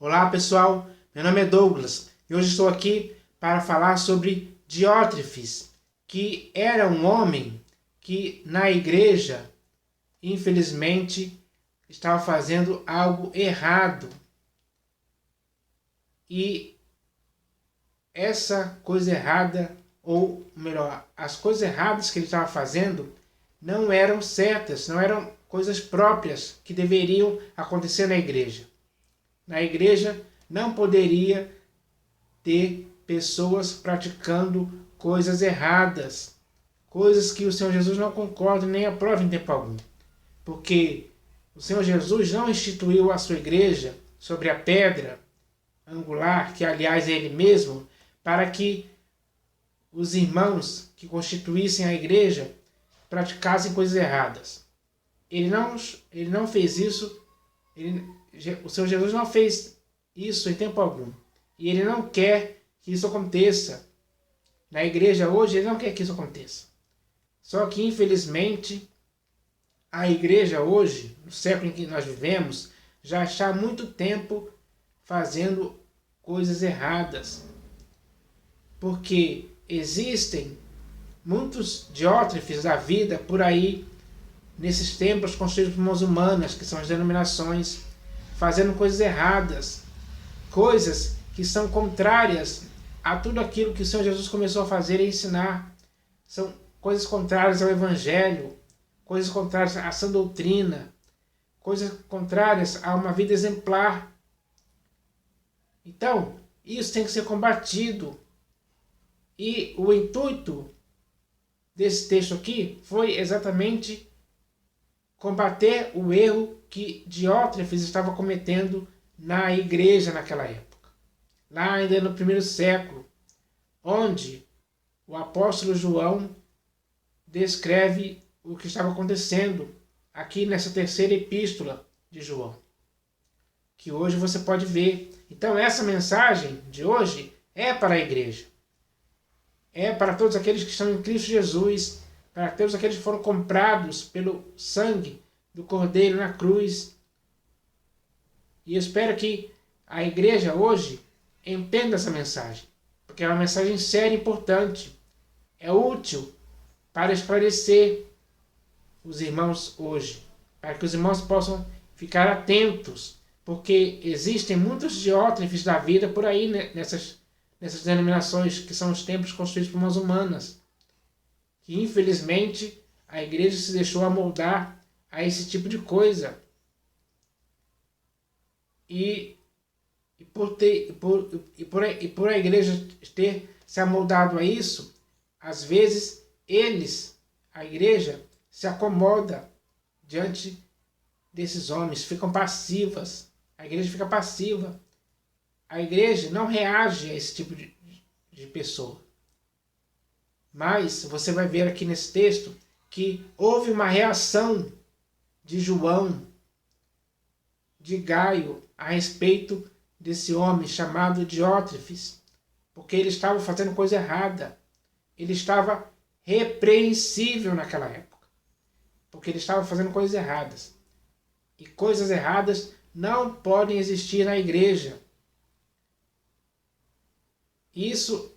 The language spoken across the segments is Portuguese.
Olá pessoal, meu nome é Douglas e hoje estou aqui para falar sobre Diótrefes, que era um homem que na igreja, infelizmente, estava fazendo algo errado. E essa coisa errada, ou melhor, as coisas erradas que ele estava fazendo não eram certas, não eram coisas próprias que deveriam acontecer na igreja. Na igreja não poderia ter pessoas praticando coisas erradas, coisas que o Senhor Jesus não concorda nem aprova em tempo algum. Porque o Senhor Jesus não instituiu a sua igreja sobre a pedra angular, que aliás é Ele mesmo, para que os irmãos que constituíssem a igreja praticassem coisas erradas. Ele não fez isso, o Senhor Jesus não fez isso em tempo algum. E Ele não quer que isso aconteça. Na igreja hoje, Ele não quer que isso aconteça. Só que, infelizmente, a igreja hoje, no século em que nós vivemos, já está há muito tempo fazendo coisas erradas. Porque existem muitos diótrefes da vida por aí, nesses templos construídos por mãos humanas, que são as denominações, fazendo coisas erradas, coisas que são contrárias a tudo aquilo que o Senhor Jesus começou a fazer e ensinar. São coisas contrárias ao Evangelho, coisas contrárias à sã doutrina, coisas contrárias a uma vida exemplar. Então, isso tem que ser combatido. E o intuito desse texto aqui foi exatamente combater o erro que Diótrefes estava cometendo na igreja naquela época. Lá ainda no primeiro século, onde o apóstolo João descreve o que estava acontecendo aqui nessa terceira epístola de João, que hoje você pode ver. Então essa mensagem de hoje é para a igreja. É para todos aqueles que estão em Cristo Jesus, para todos aqueles que foram comprados pelo sangue do Cordeiro na cruz. E eu espero que a igreja hoje entenda essa mensagem, porque é uma mensagem séria e importante. É útil para esclarecer os irmãos hoje, para que os irmãos possam ficar atentos, porque existem muitos diótrefes da vida por aí nessas denominações que são os templos construídos por mãos humanas, que infelizmente a igreja se deixou amoldar a esse tipo de coisa. E por a igreja ter se amoldado a isso, às vezes a igreja, se acomoda diante desses homens, ficam passivas. A igreja fica passiva. A igreja não reage a esse tipo de pessoa. Mas você vai ver aqui nesse texto que houve uma reação de João, de Gaio, a respeito desse homem chamado Diótrefes, porque ele estava fazendo coisa errada. Ele estava repreensível naquela época, porque ele estava fazendo coisas erradas. E coisas erradas não podem existir na igreja. Isso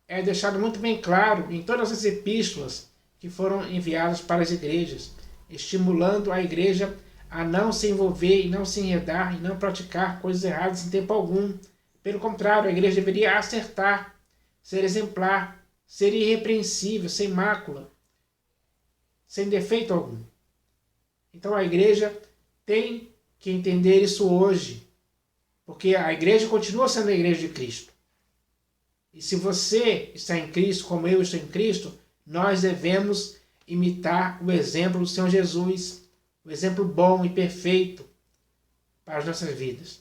é deixado muito bem claro em todas as epístolas que foram enviadas para as igrejas, estimulando a igreja a não se envolver e não se enredar e não praticar coisas erradas em tempo algum. Pelo contrário, a igreja deveria acertar, ser exemplar, ser irrepreensível, sem mácula, sem defeito algum. Então a igreja tem que entender isso hoje, porque a igreja continua sendo a igreja de Cristo. E se você está em Cristo, como eu estou em Cristo, nós devemos imitar o exemplo do Senhor Jesus, o exemplo bom e perfeito para as nossas vidas,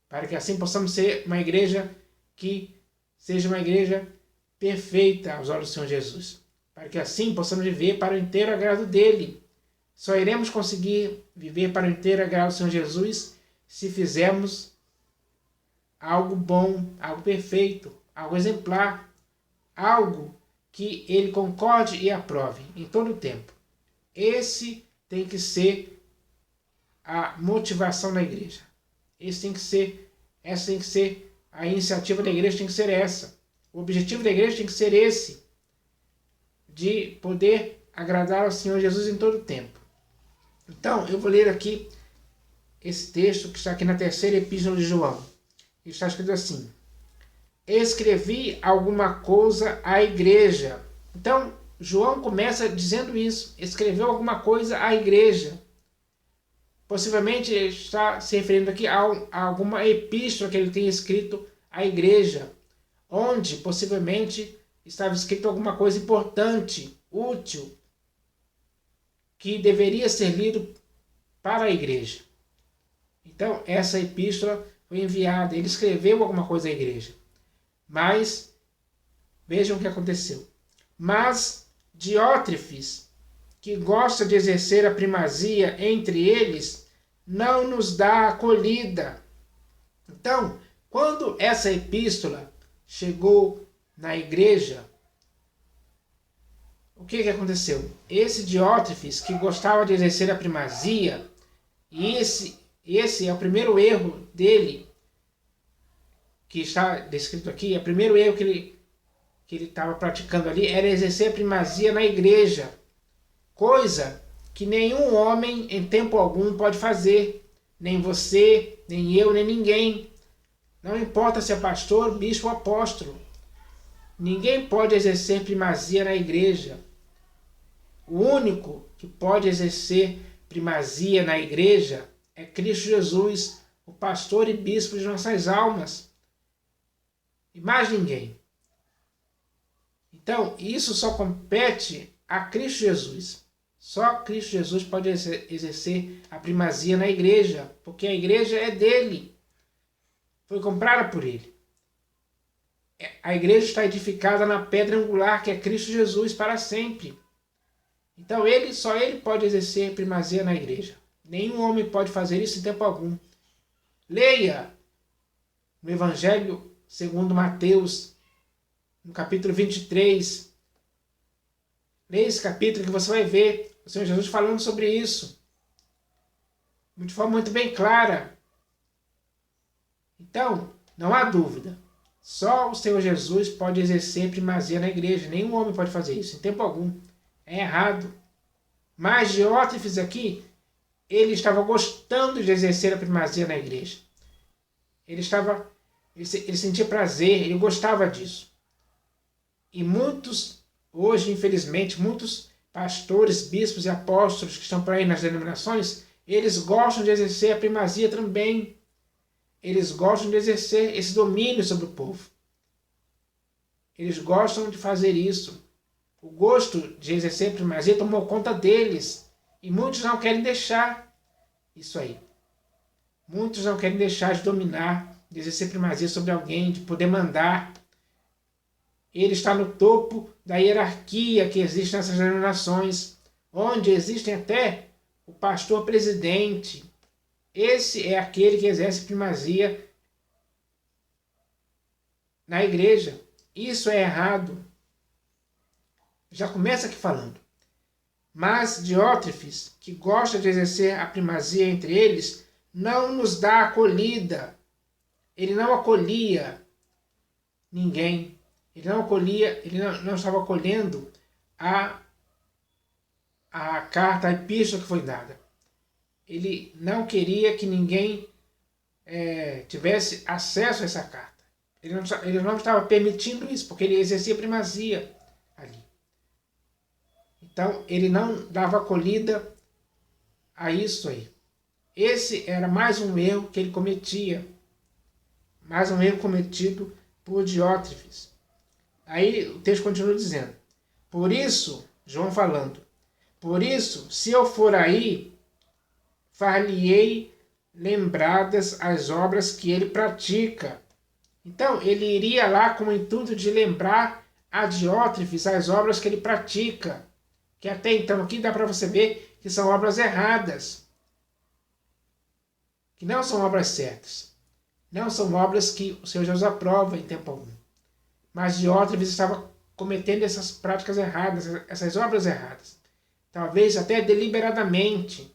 para que assim possamos ser uma igreja que seja uma igreja perfeita aos olhos do Senhor Jesus, para que assim possamos viver para o inteiro agrado dele. Só iremos conseguir viver para o inteiro agrado do Senhor Jesus se fizermos algo bom, algo perfeito, algo exemplar, algo que ele concorde e aprove em todo o tempo. Esse tem que ser a motivação da igreja. Esse tem que ser essa tem que ser, a iniciativa da igreja tem que ser essa. O objetivo da igreja tem que ser esse, de poder agradar ao Senhor Jesus em todo o tempo. Então, eu vou ler aqui esse texto que está aqui na terceira epístola de João. Está escrito assim: escrevi alguma coisa à igreja. Então, João começa dizendo isso, escreveu alguma coisa à igreja. Possivelmente ele está se referindo aqui a alguma epístola que ele tenha escrito à igreja, onde possivelmente estava escrito alguma coisa importante, útil, que deveria ser lido para a igreja. Então, essa epístola foi enviada, ele escreveu alguma coisa à igreja. Mas, vejam o que aconteceu. Mas Diótrefes, que gosta de exercer a primazia entre eles, não nos dá acolhida. Então, quando essa epístola chegou na igreja, o que aconteceu? Esse Diótrefes, que gostava de exercer a primazia, e esse é o primeiro erro dele, que está descrito aqui, é o primeiro erro que ele estava praticando ali, era exercer a primazia na igreja, coisa que nenhum homem em tempo algum pode fazer, nem você, nem eu, nem ninguém. Não importa se é pastor, bispo ou apóstolo. Ninguém pode exercer primazia na igreja. O único que pode exercer primazia na igreja é Cristo Jesus, o pastor e bispo de nossas almas. E mais ninguém. Então, isso só compete a Cristo Jesus. Só Cristo Jesus pode exercer a primazia na igreja, porque a igreja é dele. Foi comprada por ele. A igreja está edificada na pedra angular, que é Cristo Jesus, para sempre. Então, só ele pode exercer primazia na igreja. Nenhum homem pode fazer isso em tempo algum. Leia no Evangelho segundo Mateus, no capítulo 23. Leia esse capítulo que você vai ver o Senhor Jesus falando sobre isso. De forma muito bem clara. Então, não há dúvida. Só o Senhor Jesus pode exercer primazia na igreja. Nenhum homem pode fazer isso, em tempo algum. É errado. Mas Diótrefes aqui, ele estava gostando de exercer a primazia na igreja. Ele sentia prazer, ele gostava disso. E muitos, hoje, infelizmente, muitos pastores, bispos e apóstolos que estão por aí nas denominações, eles gostam de exercer a primazia também. Eles gostam de exercer esse domínio sobre o povo. Eles gostam de fazer isso. O gosto de exercer a primazia tomou conta deles. E muitos não querem deixar isso aí. Muitos não querem deixar de dominar, de exercer primazia sobre alguém, de poder mandar. Ele está no topo da hierarquia que existe nessas denominações, onde existem até o pastor presidente. Esse é aquele que exerce primazia na igreja. Isso é errado. Já começa aqui falando. Mas Diótrefes, que gosta de exercer a primazia entre eles, não nos dá acolhida. Ele não acolhia ninguém. Ele não estava acolhendo a carta, a epístola que foi dada. Ele não queria que ninguém tivesse acesso a essa carta. Ele não estava permitindo isso, porque ele exercia primazia ali. Então, ele não dava acolhida a isso aí. Esse era mais um erro que ele cometia. Mais um erro cometido por Diótrefes. Aí o texto continua dizendo: por isso, João falando, por isso, se eu for aí, far-lhe-ei lembradas as obras que ele pratica. Então, ele iria lá com o intuito de lembrar a Diótrefes as obras que ele pratica. Que até então aqui dá para você ver que são obras erradas. Que não são obras certas. Não são obras que o Senhor Jesus aprova em tempo algum. Mas Diótrefes estava cometendo essas práticas erradas, essas obras erradas. Talvez até deliberadamente.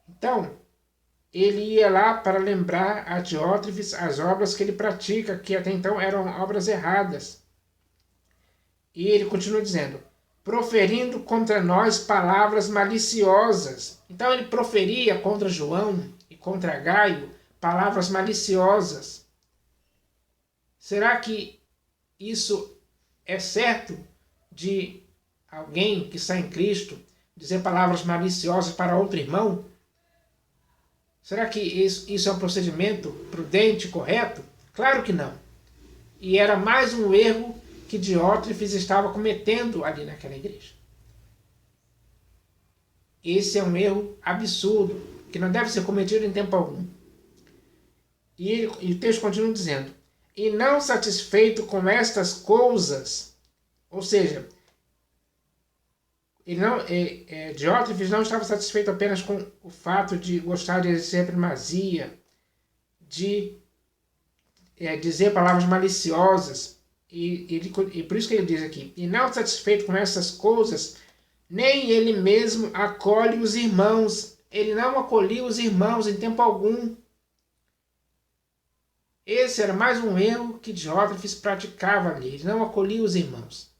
Então, ele ia lá para lembrar a Diótrefes as obras que ele pratica, que até então eram obras erradas. E ele continua dizendo, proferindo contra nós palavras maliciosas. Então ele proferia contra João e contra Gaio palavras maliciosas. Será que isso é certo de alguém que está em Cristo dizer palavras maliciosas para outro irmão? Será que isso é um procedimento prudente, correto? Claro que não. E era mais um erro que Diótrefes estava cometendo ali naquela igreja. Esse é um erro absurdo, que não deve ser cometido em tempo algum. E o texto continua dizendo, e não satisfeito com estas coisas, ou seja, Diótrefes não estava satisfeito apenas com o fato de gostar de exercer a primazia, de dizer palavras maliciosas, e por isso que ele diz aqui, e não satisfeito com essas coisas, nem ele mesmo acolhe os irmãos. Ele não acolhia os irmãos em tempo algum. Esse era mais um erro que Diótrefes praticava ali. Ele não acolhia os irmãos.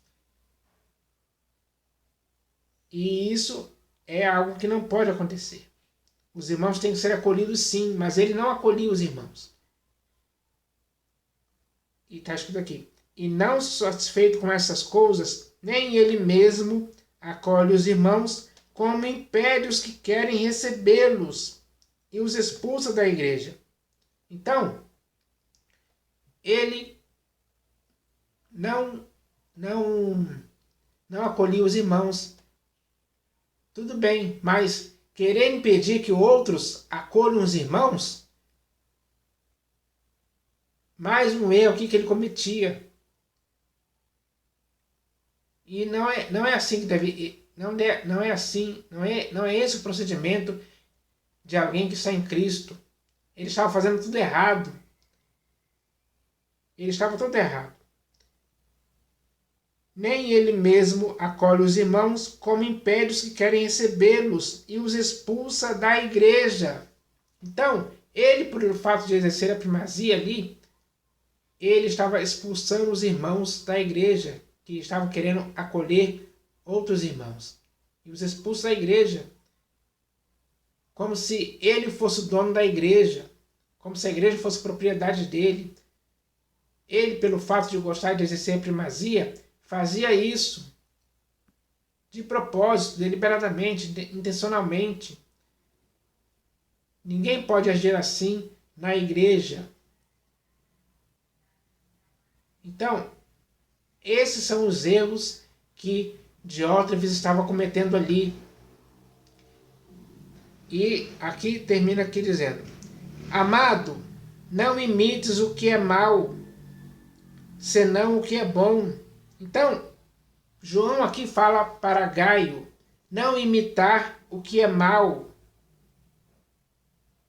E isso é algo que não pode acontecer. Os irmãos têm que ser acolhidos sim, mas ele não acolhia os irmãos. E está escrito aqui, e não satisfeito com essas coisas, nem ele mesmo acolhe os irmãos, como impede os que querem recebê-los e os expulsa da igreja. Então, ele não acolhia os irmãos. Tudo bem, mas querer impedir que outros acolham os irmãos, mais um erro aqui que ele cometia. E não é assim que deve, não é assim, não é esse o procedimento de alguém que está em Cristo. Ele estava fazendo tudo errado. Ele estava todo errado. Nem ele mesmo acolhe os irmãos, como impede os que querem recebê-los e os expulsa da igreja. Então, ele, por o fato de exercer a primazia ali, ele estava expulsando os irmãos da igreja, que estavam querendo acolher outros irmãos. E os expulsa da igreja, como se ele fosse o dono da igreja, como se a igreja fosse propriedade dele. Ele, pelo fato de gostar de exercer a primazia, fazia isso de propósito, deliberadamente, intencionalmente. Ninguém pode agir assim na igreja. Então, esses são os erros que Diótrefes estava cometendo ali. E aqui termina aqui dizendo, amado, não imites o que é mal, senão o que é bom. Então, João aqui fala para Gaio não imitar o que é mal.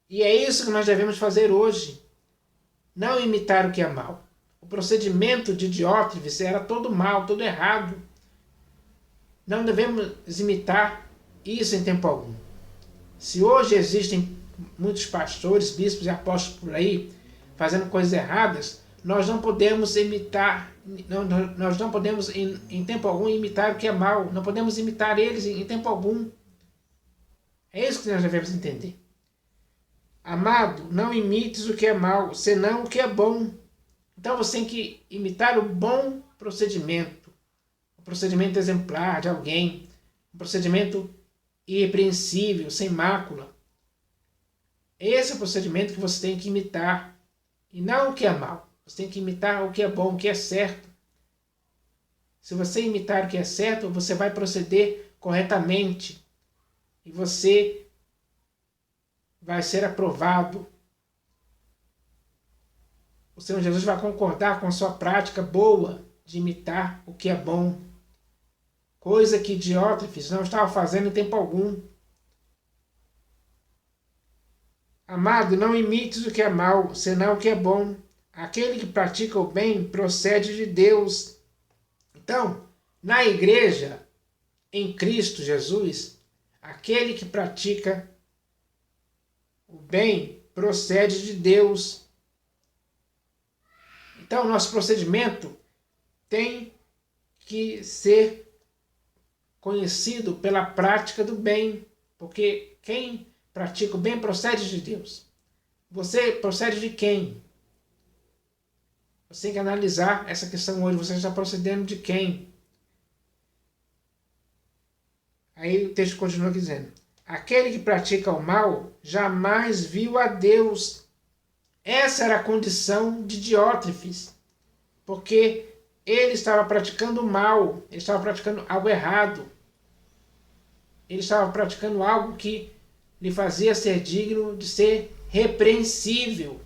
E é isso que nós devemos fazer hoje. Não imitar o que é mal. O procedimento de Diótrefes era todo mal, todo errado. Não devemos imitar isso em tempo algum. Se hoje existem muitos pastores, bispos e apóstolos por aí fazendo coisas erradas, nós não podemos imitar, nós não podemos em tempo algum imitar o que é mal, não podemos imitar eles em tempo algum. É isso que nós devemos entender. Amado, não imites o que é mal, senão o que é bom. Então você tem que imitar o bom procedimento, o procedimento exemplar de alguém, um procedimento irrepreensível, sem mácula. Esse é o procedimento que você tem que imitar, e não o que é mal. Você tem que imitar o que é bom, o que é certo. Se você imitar o que é certo, você vai proceder corretamente. E você vai ser aprovado. O Senhor Jesus vai concordar com a sua prática boa de imitar o que é bom. Coisa que Diótrefes não estava fazendo em tempo algum. Amado, não imites o que é mal, senão o que é bom. Aquele que pratica o bem procede de Deus. Então, na igreja, em Cristo Jesus, aquele que pratica O bem procede de Deus. Então, o nosso procedimento tem que ser conhecido pela prática do bem, porque quem pratica o bem procede de Deus. Você procede de quem? Você tem que analisar essa questão hoje. Você está procedendo de quem? Aí o texto continua dizendo: aquele que pratica o mal jamais viu a Deus. Essa era a condição de Diótrefes, porque ele estava praticando o mal, ele estava praticando algo errado. Ele estava praticando algo que lhe fazia ser digno de ser repreensível.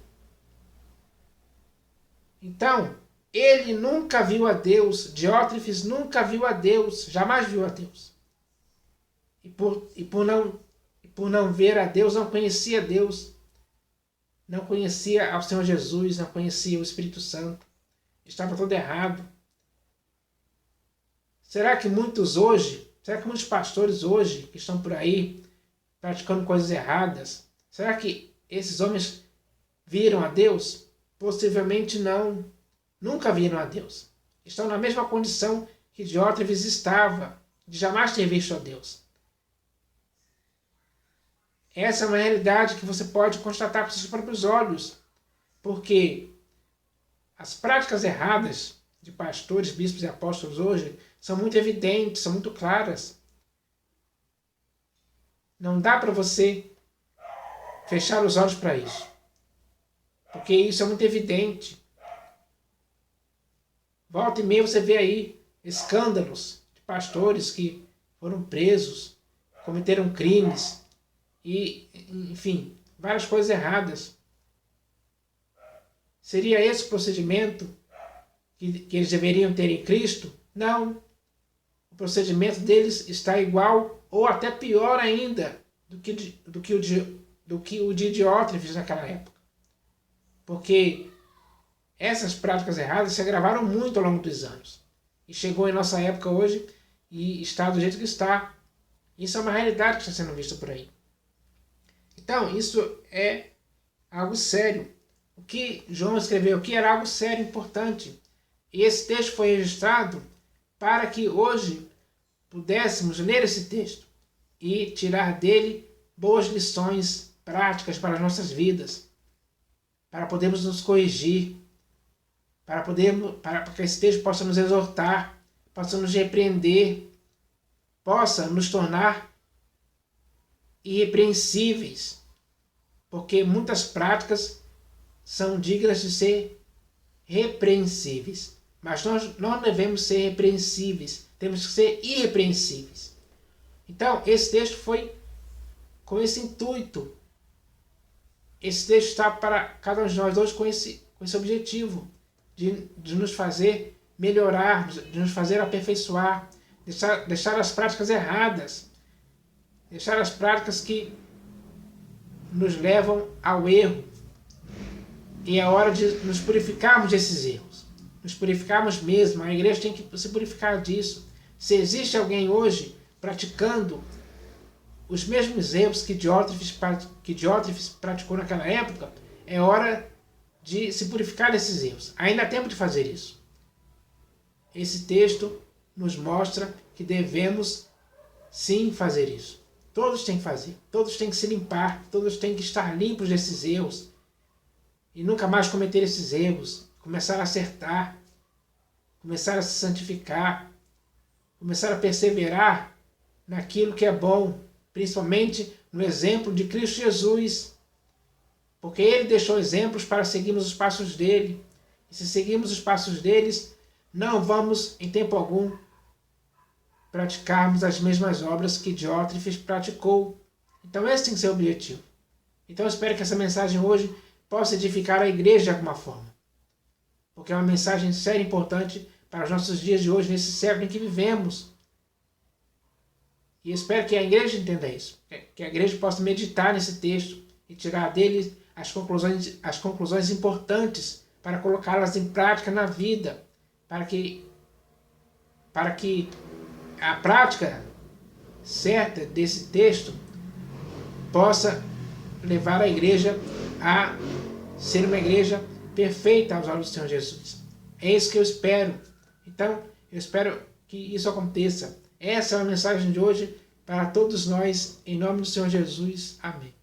Então, ele nunca viu a Deus, Diótrefes nunca viu a Deus, jamais viu a Deus. E por não ver a Deus, não conhecia Deus, não conhecia ao Senhor Jesus, não conhecia o Espírito Santo. Estava todo errado. Será que muitos pastores hoje que estão por aí praticando coisas erradas, será que esses homens viram a Deus? Possivelmente não. Nunca viram a Deus. Estão na mesma condição que Diótrefes estava, de jamais ter visto a Deus. Essa é uma realidade que você pode constatar com seus próprios olhos, porque as práticas erradas de pastores, bispos e apóstolos hoje são muito evidentes, são muito claras. Não dá para você fechar os olhos para isso, porque isso é muito evidente. Volta e meia você vê aí escândalos de pastores que foram presos, cometeram crimes e, enfim, várias coisas erradas. Seria esse o procedimento que eles deveriam ter em Cristo? Não. O procedimento deles está igual ou até pior ainda do que o de Diótrefes naquela época. Porque essas práticas erradas se agravaram muito ao longo dos anos. E chegou em nossa época hoje e está do jeito que está. Isso é uma realidade que está sendo vista por aí. Então, isso é algo sério. O que João escreveu aqui era algo sério, importante. E esse texto foi registrado para que hoje pudéssemos ler esse texto e tirar dele boas lições práticas para as nossas vidas, para podermos nos corrigir, para que esse texto possa nos exortar, possa nos repreender, possa nos tornar irrepreensíveis, porque muitas práticas são dignas de ser repreensíveis, mas nós não devemos ser repreensíveis, temos que ser irrepreensíveis. Então, esse texto foi com esse intuito. Esse texto está para cada um de nós hoje com esse objetivo de nos fazer melhorar, de nos fazer aperfeiçoar, deixar as práticas erradas, deixar as práticas que nos levam ao erro. E é hora de nos purificarmos desses erros. Nos purificarmos mesmo. A igreja tem que se purificar disso. Se existe alguém hoje praticando os mesmos erros que Diótrefes praticou naquela época, é hora de se purificar desses erros. Ainda há tempo de fazer isso. Esse texto nos mostra que devemos sim fazer isso. Todos têm que fazer. Todos têm que se limpar. Todos têm que estar limpos desses erros. E nunca mais cometer esses erros. Começar a acertar. Começar a se santificar. Começar a perseverar naquilo que é bom. Principalmente no exemplo de Cristo Jesus. Porque Ele deixou exemplos para seguirmos os passos dele. E se seguirmos os passos deles, não vamos, em tempo algum, praticarmos as mesmas obras que Diótrefes praticou. Então esse tem que ser o objetivo. Então eu espero que essa mensagem hoje possa edificar a igreja de alguma forma. Porque é uma mensagem séria e importante para os nossos dias de hoje, nesse século em que vivemos. E espero que a igreja entenda isso. Que a igreja possa meditar nesse texto e tirar dele as conclusões importantes para colocá-las em prática na vida. Para que a prática certa desse texto possa levar a igreja a ser uma igreja perfeita aos olhos do Senhor Jesus. É isso que eu espero. Então, eu espero que isso aconteça. Essa é a mensagem de hoje para todos nós, em nome do Senhor Jesus. Amém.